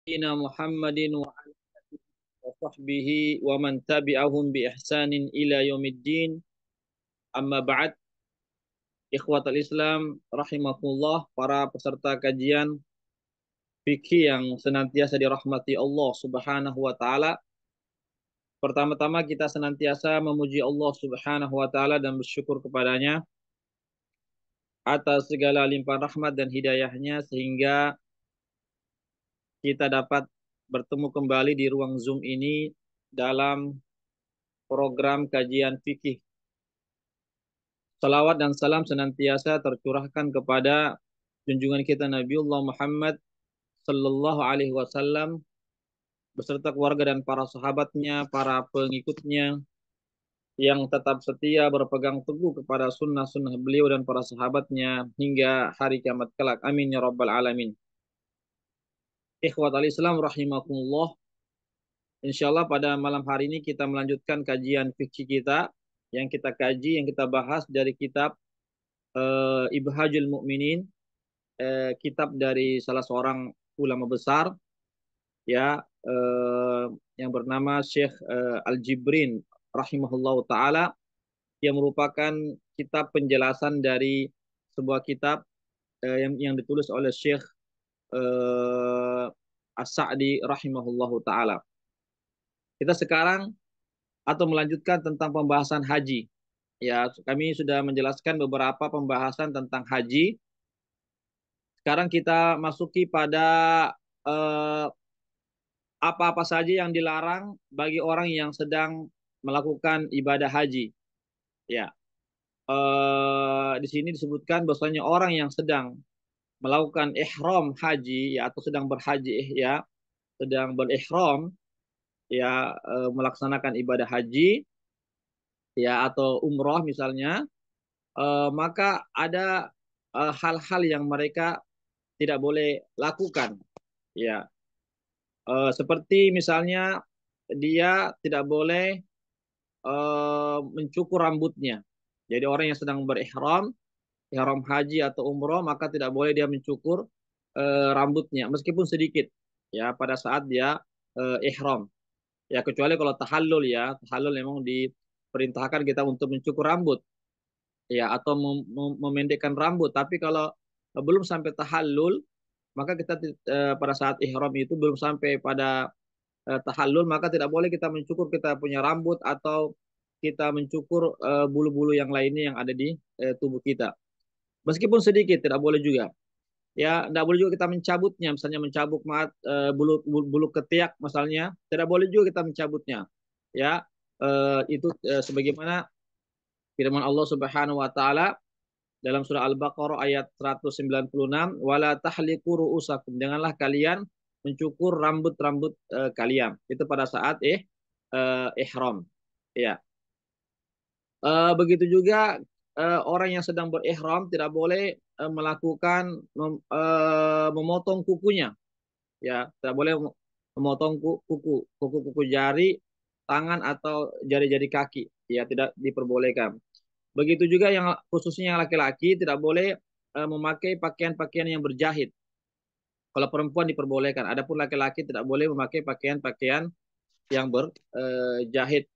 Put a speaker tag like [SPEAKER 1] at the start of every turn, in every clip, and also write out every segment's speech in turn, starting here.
[SPEAKER 1] Nabiyyina Muhammadin wa ala wa sahbihi wa man tabi'ahum bi ihsanin ila yaumiddin. Amma ba'd. Ikhwatal Islam rahimakumullah, para peserta kajian fikih yang senantiasa dirahmati Allah Subhanahu wa taala. Pertama-tama kita senantiasa memuji Allah Subhanahu wa taala dan bersyukur kepadanya atas segala limpahan rahmat dan hidayahnya sehingga kita dapat bertemu kembali di ruang Zoom ini dalam program kajian fikih. Salawat dan salam senantiasa tercurahkan kepada junjungan kita Nabiullah Muhammad Sallallahu Alaihi Wasallam beserta keluarga dan para sahabatnya, para pengikutnya yang tetap setia berpegang teguh kepada sunnah-sunnah beliau dan para sahabatnya hingga hari kiamat kelak. Amin ya rabbal alamin. Ikhwatal Islam rahimakumullah. Insyaallah pada malam hari ini kita melanjutkan kajian fikih kita yang kita kaji, yang kita bahas dari kitab Ibhajul Mu'minin, kitab dari salah seorang ulama besar ya, yang bernama Syekh Al-Jibrin rahimahullahu taala, yang merupakan kitab penjelasan dari sebuah kitab yang ditulis oleh Syekh As-Sa'di rahimahullahu taala. Kita sekarang atau melanjutkan tentang pembahasan haji. Ya, kami sudah menjelaskan beberapa pembahasan tentang haji. Sekarang kita masuki pada eh, apa-apa saja yang dilarang bagi orang yang sedang melakukan ibadah haji. Ya, di sini disebutkan bahwasanya orang yang sedang melakukan ihram haji ya, atau sedang berhaji ya, sedang berihram ya, melaksanakan ibadah haji ya atau umroh misalnya, maka ada hal-hal yang mereka tidak boleh lakukan ya. Seperti misalnya dia tidak boleh mencukur rambutnya. Jadi orang yang sedang berihram, ihram haji atau umroh, maka tidak boleh dia mencukur rambutnya meskipun sedikit ya pada saat dia ihram. Ya kecuali kalau tahallul ya, tahallul memang diperintahkan kita untuk mencukur rambut ya atau memendekkan rambut. Tapi kalau belum sampai tahallul, maka kita pada saat ihram itu belum sampai pada tahallul, maka tidak boleh kita mencukur kita punya rambut atau kita mencukur bulu-bulu yang lainnya yang ada di tubuh kita. Meskipun sedikit tidak boleh juga. Ya, tidak boleh juga kita mencabutnya, misalnya mencabut bulu ketiak misalnya, tidak boleh juga kita mencabutnya. Ya, itu sebagaimana firman Allah Subhanahu wa taala dalam surah Al-Baqarah ayat 196, wala tahliqu ru'usakum, janganlah kalian mencukur rambut-rambut kalian itu pada saat ihram ya. Begitu juga orang yang sedang berihram tidak boleh melakukan memotong kukunya ya, tidak boleh memotong kuku jari tangan atau jari-jari kaki ya, tidak diperbolehkan. Begitu juga yang khususnya yang laki-laki tidak boleh memakai pakaian-pakaian yang berjahit. Kalau perempuan diperbolehkan, adapun laki-laki tidak boleh memakai pakaian-pakaian yang berjahit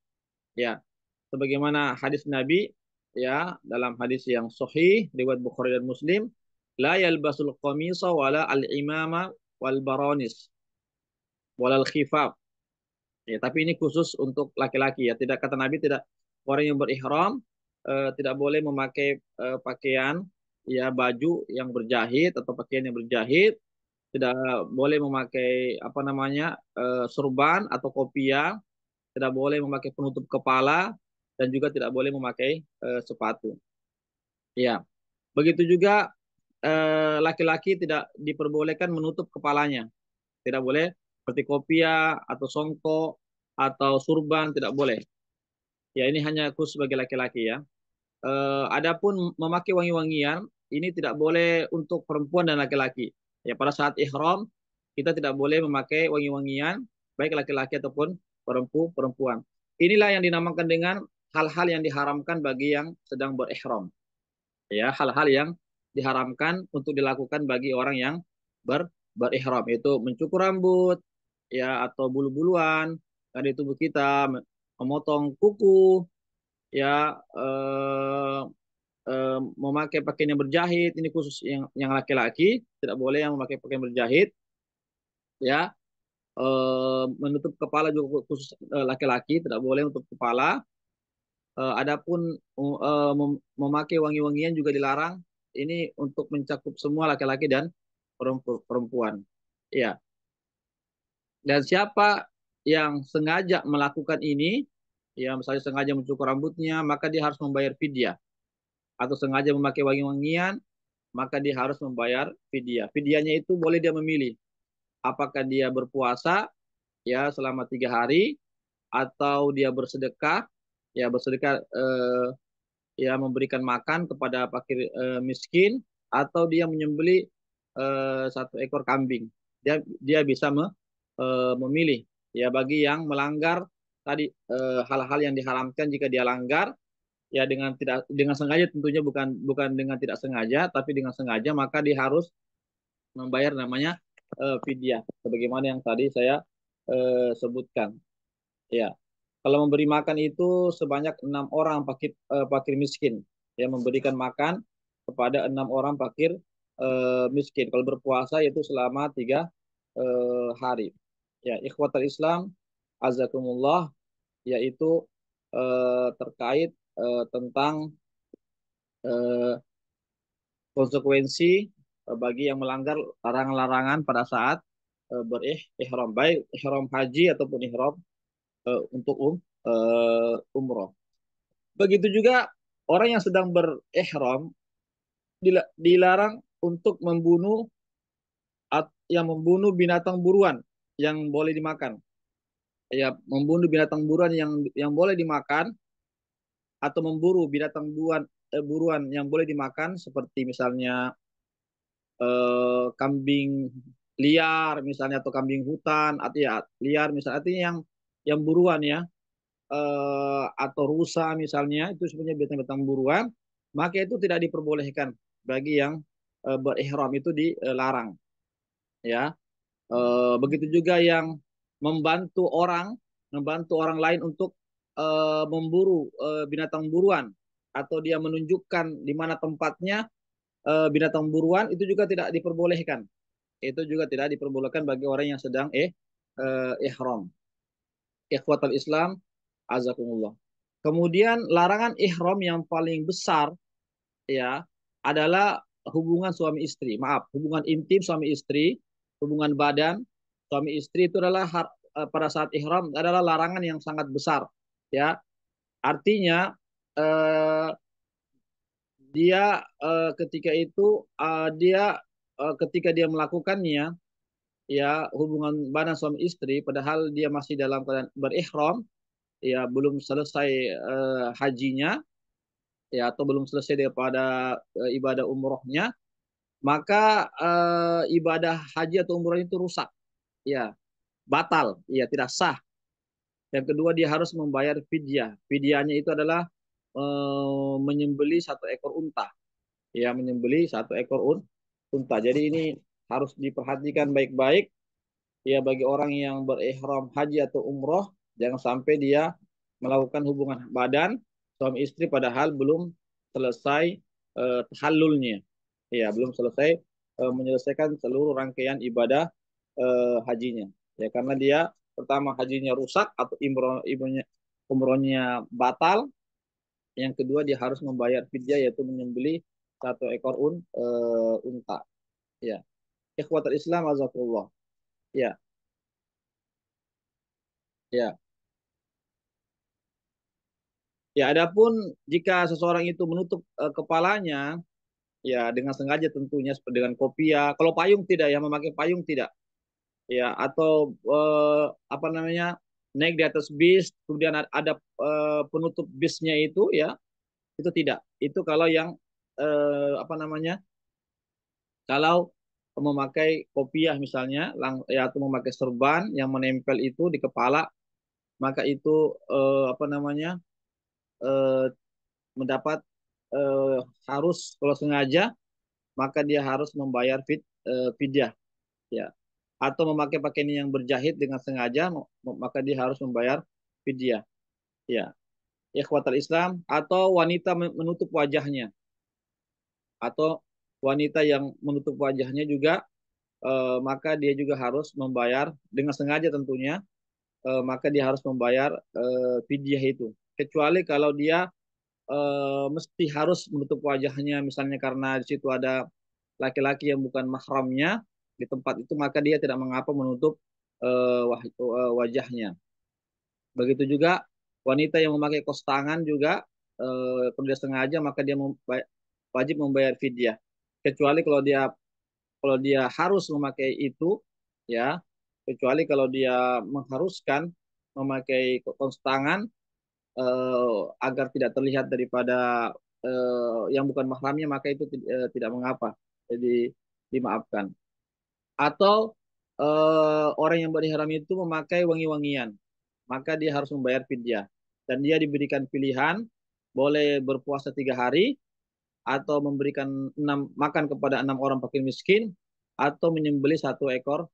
[SPEAKER 1] ya. Sebagaimana hadis Nabi ya, dalam hadis yang sahih riwayat Bukhari dan Muslim, la yalbasul qamisa wala al-imama wal baranis walal khifaf. Ya, tapi ini khusus untuk laki-laki ya. Tidak, kata Nabi, tidak, orang yang berihram tidak boleh memakai pakaian ya, baju yang berjahit atau pakaian yang berjahit, tidak boleh memakai apa namanya surban atau kopiah, tidak boleh memakai penutup kepala, dan juga tidak boleh memakai sepatu. Ya, begitu juga laki-laki tidak diperbolehkan menutup kepalanya, tidak boleh seperti kopiah atau songkok atau surban, tidak boleh. Ya, ini hanya khusus bagi laki-laki ya. Adapun memakai wangi-wangian ini tidak boleh untuk perempuan dan laki-laki. Ya, pada saat ihram kita tidak boleh memakai wangi-wangian baik laki-laki ataupun perempuan. Inilah yang dinamakan dengan hal-hal yang diharamkan bagi yang sedang berihram. Ya, hal-hal yang diharamkan untuk dilakukan bagi orang yang berihram, yaitu mencukur rambut ya atau bulu-buluan dari tubuh kita, memotong kuku ya, memakai pakaian yang berjahit, ini khusus yang laki-laki, tidak boleh yang memakai pakaian berjahit ya. Menutup kepala juga khusus laki-laki, tidak boleh untuk kepala. Adapun memakai wangi-wangian juga dilarang. Ini untuk mencakup semua laki-laki dan perempuan. Ya. Dan siapa yang sengaja melakukan ini, ya misalnya sengaja mencukur rambutnya, maka dia harus membayar fidyah. Atau sengaja memakai wangi-wangian, maka dia harus membayar fidyah. Fidyahnya itu boleh dia memilih. Apakah dia berpuasa ya selama 3 hari, atau dia bersedekah, ya bersedekah ya memberikan makan kepada fakir miskin, atau dia menyembeli 1 ekor kambing. Dia bisa memilih ya bagi yang melanggar tadi hal-hal yang diharamkan. Jika dia langgar ya dengan sengaja, tentunya bukan bukan dengan tidak sengaja, tapi dengan sengaja, maka dia harus membayar namanya fidyah sebagaimana yang tadi saya sebutkan ya. Kalau memberi makan itu sebanyak 6 orang fakir miskin, ya memberikan makan kepada 6 orang fakir miskin. Kalau berpuasa itu selama 3 hari. Ya, ikhwatal Islam, azakumullah, yaitu terkait tentang eh, konsekuensi bagi yang melanggar larangan-larangan pada saat berihram, baik ihram haji ataupun ihram untuk umroh. Begitu juga orang yang sedang berihram dilarang untuk membunuh binatang buruan yang boleh dimakan. Ya, membunuh binatang buruan yang boleh dimakan, atau memburu binatang buruan yang boleh dimakan, seperti misalnya kambing liar misalnya, atau kambing hutan, atau ya liar misalnya, artinya yang buruan ya, atau rusa misalnya, itu sebenarnya binatang-binatang buruan, maka itu tidak diperbolehkan bagi yang berihram, itu dilarang ya. Begitu juga yang membantu orang membantu orang lain untuk memburu binatang buruan, atau dia menunjukkan di mana tempatnya binatang buruan, itu juga tidak diperbolehkan. Itu juga tidak diperbolehkan bagi orang yang sedang ihram. Ikhwatal Islam, azakumullah. Kemudian larangan ihram yang paling besar ya adalah hubungan suami istri. Maaf, hubungan intim suami istri, hubungan badan suami istri, itu adalah pada saat ihram adalah larangan yang sangat besar ya. Artinya eh, dia ketika dia melakukannya ya, hubungan badan suami istri padahal dia masih dalam keadaan berihram, ya belum selesai hajinya, ya atau belum selesai daripada ibadah umrohnya, maka ibadah haji atau umroh itu rusak ya, batal ya, tidak sah. Yang kedua, dia harus membayar fidyah. Fidyahnya itu adalah menyembeli 1 ekor unta, ya menyembeli 1 ekor unta. Jadi ini harus diperhatikan baik-baik ya bagi orang yang berihram haji atau umroh, jangan sampai dia melakukan hubungan badan suami istri padahal belum selesai tahallulnya, ya belum selesai menyelesaikan seluruh rangkaian ibadah hajinya, ya karena dia pertama hajinya rusak atau umrohnya batal. Yang kedua, dia harus membayar fidyah, yaitu menyembelih 1 ekor unta. Ya, ikhwatul Islam azakullah. Ya, ya. Ya, adapun jika seseorang itu menutup kepalanya, ya dengan sengaja tentunya, seperti dengan kopiah. Kalau payung tidak, ya memakai payung tidak. Ya, atau apa namanya, naik di atas bis, kemudian ada penutup bisnya itu, ya itu tidak. Itu kalau yang apa namanya, kalau memakai kopiah misalnya, ya atau memakai serban yang menempel itu di kepala, maka itu apa namanya, eh, mendapat eh, harus, kalau sengaja maka dia harus membayar fidyah ya, atau memakai pakaian yang berjahit dengan sengaja, maka dia harus membayar fidyah. Ya, ikhwatal Islam, atau wanita menutup wajahnya, atau wanita yang menutup wajahnya juga, maka dia juga harus membayar dengan sengaja tentunya, maka dia harus membayar fidyah itu. Kecuali kalau dia mesti harus menutup wajahnya, misalnya karena di situ ada laki-laki yang bukan mahramnya di tempat itu, maka dia tidak mengapa menutup wajahnya. Begitu juga wanita yang memakai kos tangan juga, kalau dia sengaja maka dia wajib membayar fidyah. Kecuali kalau dia harus memakai itu, ya, kecuali kalau dia mengharuskan memakai kos tangan, agar tidak terlihat daripada yang bukan mahramnya, maka itu tidak mengapa, jadi dimaafkan. Atau orang yang berihram itu memakai wangi-wangian, maka dia harus membayar fidyah. Dan dia diberikan pilihan, boleh berpuasa 3 hari, atau memberikan makan kepada 6 orang fakir miskin, atau menyembelih 1 ekor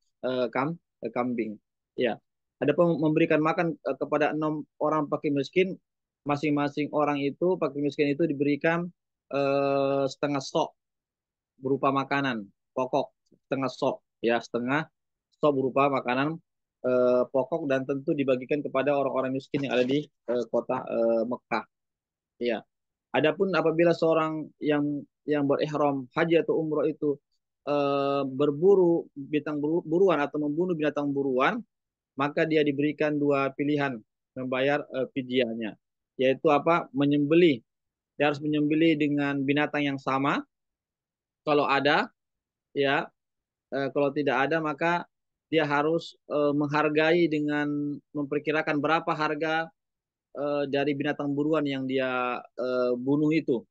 [SPEAKER 1] kambing. Ya, ada memberikan makan kepada 6 orang fakir miskin, masing-masing orang itu fakir miskin itu diberikan setengah sok berupa makanan pokok, setengah sok, ya, setengah sok berupa makanan pokok, dan tentu dibagikan kepada orang-orang miskin yang ada di kota Mekah. Ya. Adapun apabila seorang yang berihram haji atau umroh itu berburu binatang buruan atau membunuh binatang buruan, maka dia diberikan 2 pilihan membayar fidyahnya, yaitu apa? Menyembelih. Dia harus menyembelih dengan binatang yang sama kalau ada, ya. Kalau tidak ada, maka dia harus menghargai dengan memperkirakan berapa harga dari binatang buruan yang dia bunuh itu.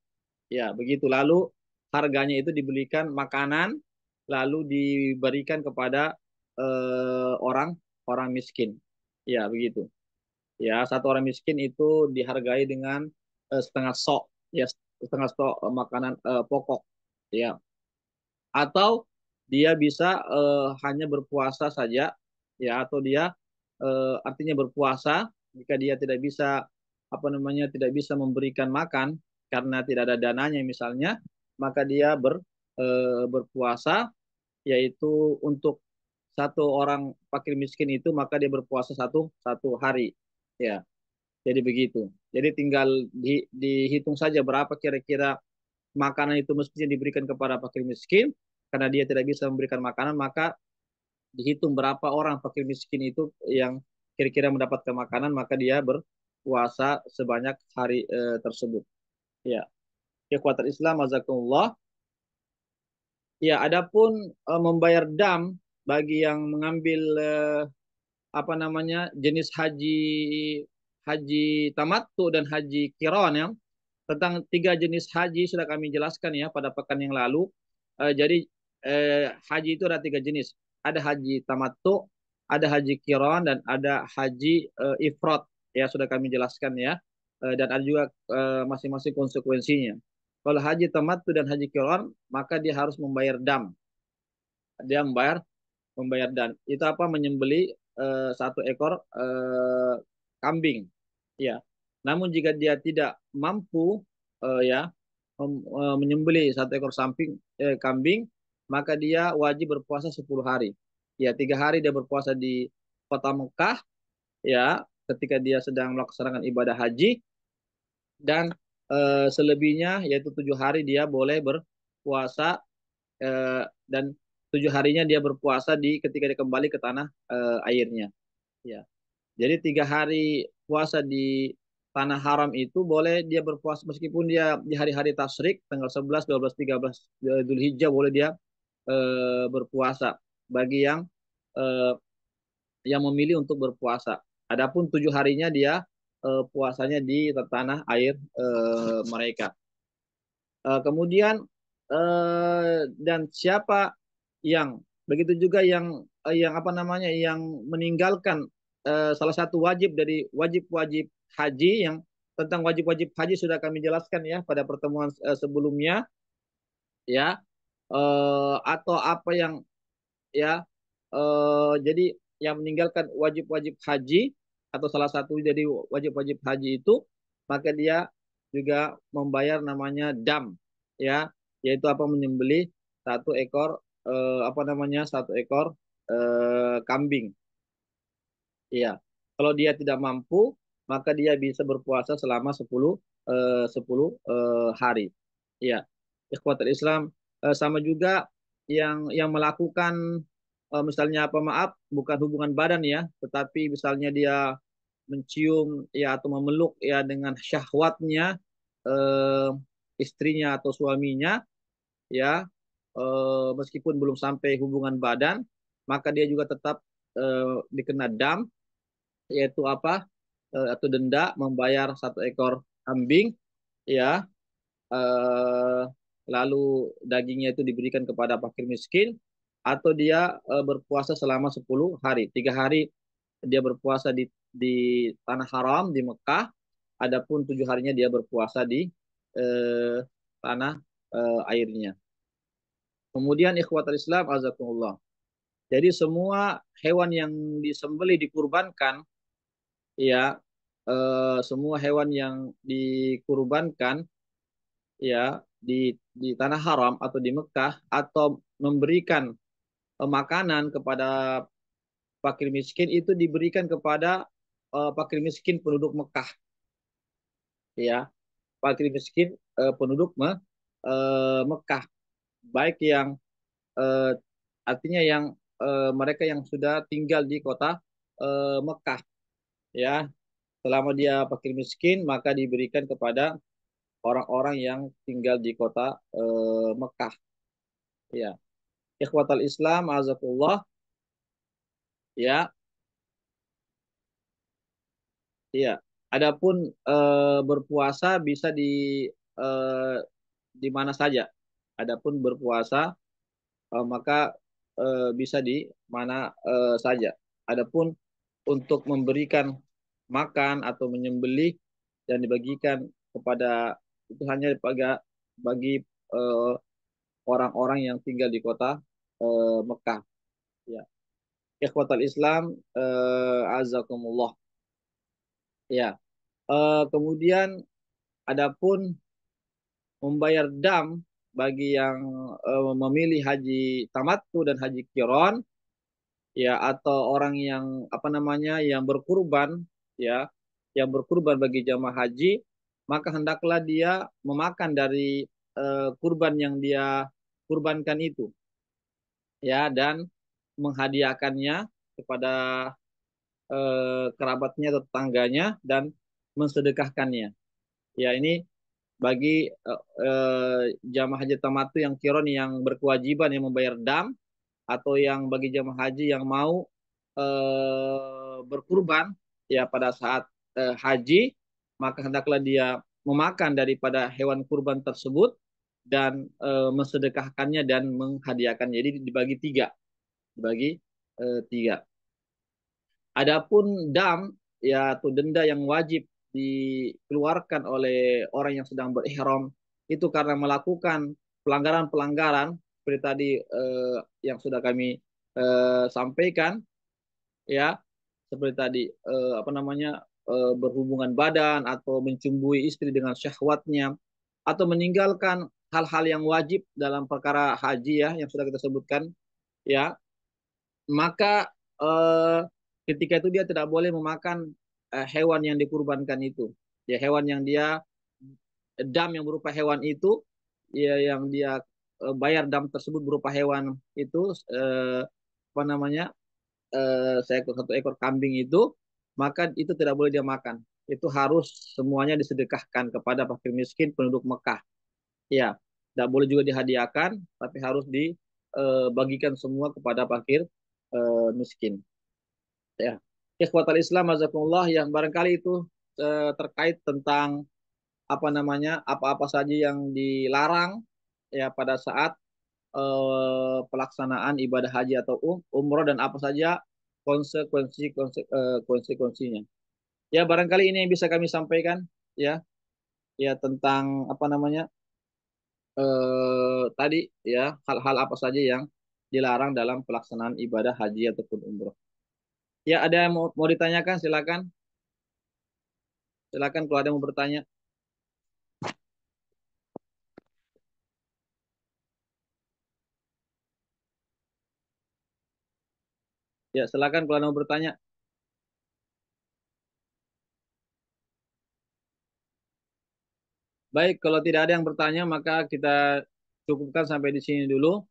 [SPEAKER 1] Ya, begitu. Lalu harganya itu dibelikan makanan, lalu diberikan kepada orang orang miskin. Ya, begitu. Ya, 1 orang miskin itu dihargai dengan setengah sok, ya, setengah sok makanan pokok. Ya, atau dia bisa hanya berpuasa saja, ya, atau dia artinya berpuasa jika dia tidak bisa, apa namanya, tidak bisa memberikan makan karena tidak ada dananya misalnya, maka dia berpuasa, yaitu untuk 1 orang fakir miskin itu, maka dia berpuasa satu satu hari, ya. Jadi begitu. Jadi tinggal dihitung saja berapa kira-kira makanan itu mestinya diberikan kepada fakir miskin. Karena dia tidak bisa memberikan makanan, maka dihitung berapa orang fakir miskin itu yang kira-kira mendapatkan makanan, maka dia berpuasa sebanyak hari tersebut. Ya, kekuatan Islam, azakumullah. Ya, adapun membayar dam bagi yang mengambil apa namanya, jenis haji haji tamattu dan haji kiron, ya. Tentang 3 jenis haji sudah kami jelaskan ya pada pekan yang lalu. Jadi haji itu ada 3 jenis. Ada haji tamattu, ada haji kiron, dan ada haji ifrad. Ya, sudah kami jelaskan ya. Dan ada juga masing-masing konsekuensinya. Kalau haji tamattu dan haji kiron, maka dia harus membayar dam. Dia membayar dam. Itu apa? Menyembeli 1 ekor kambing. Ya. Namun jika dia tidak mampu ya menyembeli 1 ekor kambing, maka dia wajib berpuasa 10 hari. Ya, 3 hari dia berpuasa di kota Mekah, ya, ketika dia sedang melaksanakan ibadah haji, dan selebihnya yaitu 7 hari dia boleh berpuasa, dan 7 harinya dia berpuasa ketika dia kembali ke tanah airnya. Ya. Jadi 3 hari puasa di tanah haram itu boleh dia berpuasa, meskipun dia di hari-hari tasyrik tanggal 11, 12, 13 Dzulhijjah boleh dia berpuasa bagi eh, yang memilih untuk berpuasa. Adapun 7 harinya dia puasanya di tanah air mereka. Kemudian dan siapa yang begitu juga yang apa namanya, yang meninggalkan salah satu wajib dari wajib-wajib haji, yang tentang wajib-wajib haji sudah kami jelaskan ya pada pertemuan sebelumnya, ya. Atau apa yang, ya, jadi yang meninggalkan wajib-wajib haji atau salah satu dari wajib-wajib haji itu, maka dia juga membayar namanya dam, ya, yaitu apa, menyembelih satu ekor apa namanya, satu ekor kambing. Iya. Kalau dia tidak mampu, maka dia bisa berpuasa selama 10 hari. Iya. Ikhwatul Islam, sama juga yang melakukan misalnya apa, maaf, bukan hubungan badan ya, tetapi misalnya dia mencium ya atau memeluk ya dengan syahwatnya eh, istrinya atau suaminya, ya, meskipun belum sampai hubungan badan, maka dia juga tetap dikena dam, yaitu apa, atau denda, membayar satu ekor kambing, ya, eh, lalu dagingnya itu diberikan kepada fakir miskin, atau dia berpuasa selama 10 hari, 3 hari dia berpuasa di tanah haram di Mekah, adapun 7 harinya dia berpuasa di eh, tanah airnya. Kemudian ikhwatul Islam azakumullah, jadi semua hewan yang disembelih dikurbankan, ya, semua hewan yang dikurbankan, ya, di tanah haram atau di Mekah, atau memberikan makanan kepada fakir miskin, itu diberikan kepada fakir miskin penduduk Mekah, ya, fakir miskin penduduk Mekah, baik yang eh, artinya yang mereka yang sudah tinggal di kota Mekah, ya, selama dia fakir miskin maka diberikan kepada orang-orang yang tinggal di kota Mekah, ya. Ikhwatal Islam azakullah, ya, ya. Adapun berpuasa bisa eh, di mana saja. Adapun berpuasa maka bisa di mana saja. Adapun untuk memberikan makan atau menyembelih dan dibagikan kepada, itu hanya bagi eh, orang-orang yang tinggal di kota Mekah, ya. Ikhwatal Islam azakumullah, ya. Kemudian adapun membayar dam bagi yang memilih haji tamattu dan haji qiron, ya, atau orang yang apa namanya, yang berkurban, ya, yang berkurban bagi jamaah haji, maka hendaklah dia memakan dari kurban yang dia kurbankan itu, ya, dan menghadiahkannya kepada kerabatnya atau tetangganya dan mensedekahkannya. Ya, ini bagi jamaah haji tamattu yang kiron yang berkewajiban yang membayar dam, atau yang bagi jamaah haji yang mau berkurban ya pada saat haji, maka hendaklah dia memakan daripada hewan kurban tersebut dan mensedekahkannya dan menghadiahkannya. Jadi dibagi tiga, dibagi tiga. Adapun dam, ya, atau denda yang wajib dikeluarkan oleh orang yang sedang berihram itu karena melakukan pelanggaran-pelanggaran seperti tadi yang sudah kami sampaikan, ya, seperti tadi apa namanya, berhubungan badan atau mencumbui istri dengan syahwatnya, atau meninggalkan hal-hal yang wajib dalam perkara haji, ya, yang sudah kita sebutkan, ya, maka eh, ketika itu dia tidak boleh memakan hewan yang dikurbankan itu, ya, hewan yang dia dam yang berupa hewan itu, ya, yang dia bayar dam tersebut berupa hewan itu, eh, apa namanya, satu ekor kambing itu, maka itu tidak boleh dia makan. Itu harus semuanya disedekahkan kepada fakir miskin penduduk Mekah. Ya, tidak boleh juga dihadiahkan, tapi harus dibagikan semua kepada fakir miskin. Ya, ikhwatal Islam azakumullah, yang barangkali itu terkait tentang apa namanya, apa-apa saja yang dilarang ya pada saat pelaksanaan ibadah haji atau umroh, dan apa saja konsekuensinya. Ya, barangkali ini yang bisa kami sampaikan, ya, ya, tentang apa namanya tadi, ya, hal-hal apa saja yang dilarang dalam pelaksanaan ibadah haji ataupun umroh. Ya, ada yang mau ditanyakan? Silakan. Silakan kalau ada yang mau bertanya. Ya, silakan kalau ada yang mau bertanya. Baik, kalau tidak ada yang bertanya, maka kita cukupkan sampai di sini dulu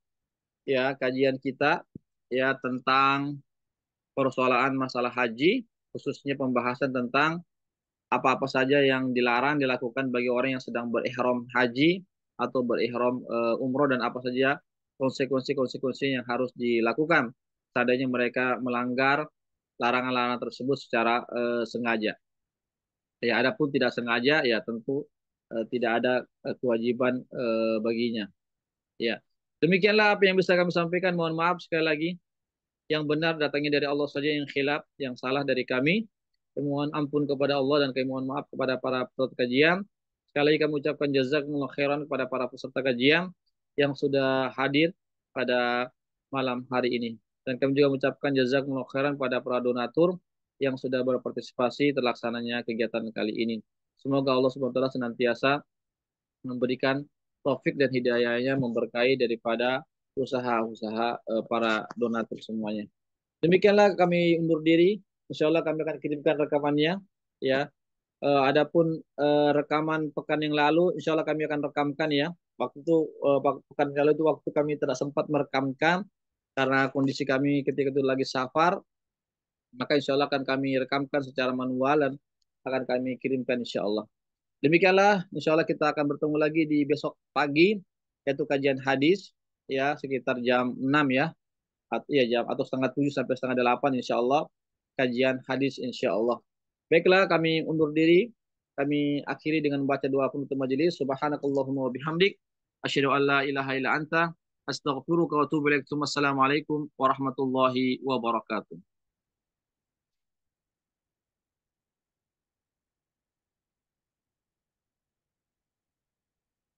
[SPEAKER 1] ya kajian kita ya tentang persoalan masalah haji, khususnya pembahasan tentang apa-apa saja yang dilarang dilakukan bagi orang yang sedang berihram haji atau berihram umroh dan apa saja konsekuensi-konsekuensi yang harus dilakukan seandainya mereka melanggar larangan-larangan tersebut secara sengaja. Ya, adapun tidak sengaja ya tentu tidak ada kewajiban baginya. Ya. Demikianlah apa yang bisa kami sampaikan. Mohon maaf sekali lagi. Yang benar datangnya dari Allah saja, yang khilaf, yang salah dari kami. Kami mohon ampun kepada Allah dan kami mohon maaf kepada para peserta kajian. Sekali lagi kami ucapkan jazakumullah khairan kepada para peserta kajian yang sudah hadir pada malam hari ini. Dan kami juga mengucapkan jazakumullah khairan pada para donatur yang sudah berpartisipasi terlaksananya kegiatan kali ini. Semoga Allah Subhanahu wa taala senantiasa memberikan taufik dan hidayahnya memberkahi daripada usaha-usaha para donatur semuanya. Demikianlah kami undur diri. Insya Allah kami akan kirimkan rekamannya. Ya, adapun rekaman pekan yang lalu, insya Allah kami akan rekamkan ya. Waktu itu pekan yang lalu itu waktu kami tidak sempat merekamkan karena kondisi kami ketika itu lagi safar. Maka insya Allah akan kami rekamkan secara manual dan akan kami kirimkan insya Allah. Demikianlah, insya Allah kita akan bertemu lagi di besok pagi, yaitu kajian hadis, ya sekitar jam 6 ya, ya jam atau setengah 7 sampai setengah 8 insya Allah, kajian hadis insya Allah. Baiklah, kami undur diri, kami akhiri dengan membaca doa penutup majelis. Subhanakallahumma wa bihamdik, asyhadu an la ilaha illa anta, astaghfiruka wa atubu ilaik. Wassalamualaikum warahmatullahi wabarakatuh.